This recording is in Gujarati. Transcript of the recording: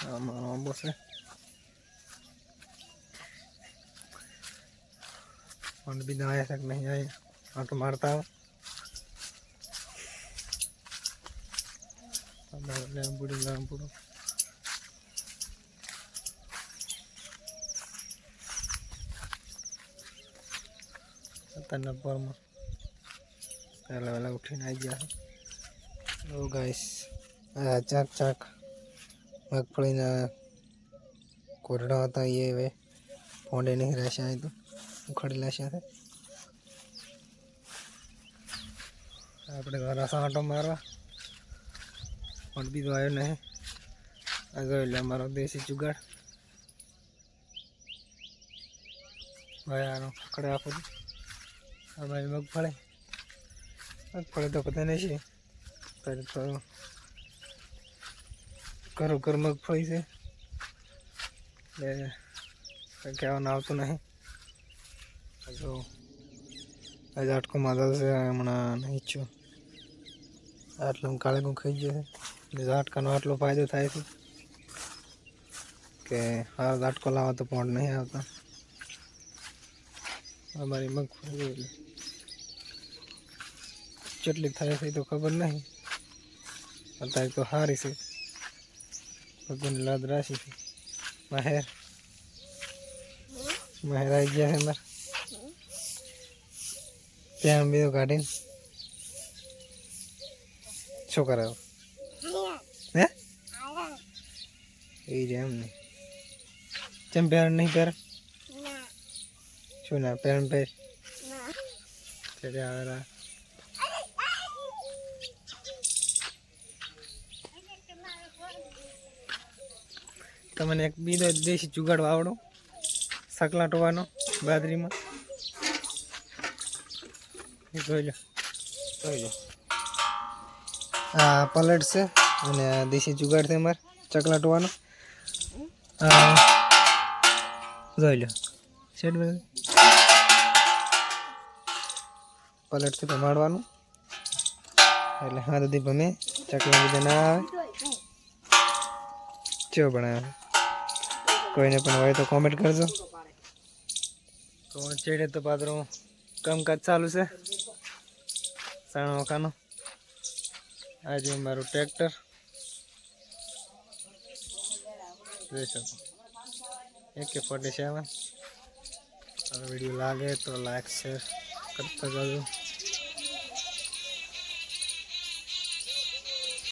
અમારો આંબો છે પણ બીજા આયા છે કે નહીં આયા આટો મારતા આવે અમારે લાંબુડું અત્યારના પરમાં વહેલા ઉઠીને આવી ગયા ઓ ગાઈસ ચાક મગફળીના કોરડા હતા એ હવે ફોંડે નહીં રહેશે અહીં તો ઉખાડી લેશે આપણે ઘરા આંટો મારવા પણ બીજો આવ્યો નહીં આ જોઈ લે અમારો દેશી જુગાડ ભાઈ આનો પકડે આપો આ ભાઈ મગફળી તો બધા નહીં છે તો ઘર મગફળી છે એટલે કહેવાનું આવતું નહીં જો આજે આટકો માધા છે હમણાં નહીં ઈચ્છું આટલું કાળે ખાઈ જશે એટલે ઝાટકાનો આટલો ફાયદો થાય છે કે હા ઝાટકો લાવો તો પોંડ નહીં આવતા અમારી મગફળી કેટલી થાય છે તો ખબર નહીં અત્યારે તો સારી છે ભગવાન લાદ રાશી છે મહેર આવી ગયા છે મારે ત્યાં બીજું કાઢીને શું કરાવો હે એ જ એમ નહીં ચમ પહેર નહીં પહેર શું ના પહેર પહેર આવેલા તમને એક બીજો દેશી જુગાડ આવડો સકલા ટોવાનો બાજરીમાં જોઈ લો આ પલટ છે અને આ દેશી જુગાડ છે અમારે ચકલા ટોવાનો જોઈ લો સેટ પલટથી ભમાડવાનું એટલે હા દૂધી ભમે ચકલા બીજા ના આવે ચેવો બનાવે કોઈને પણ હોય તો કોમેન્ટ કરજો તો ચેડે તો પાત્રો કામકાજ ચાલુ છે સાણા મકાનો આજે મારું ટ્રેક્ટર જોઈ શકો AK-47 વિડીયો લાગે તો લાઈક શેર કરતા જાજો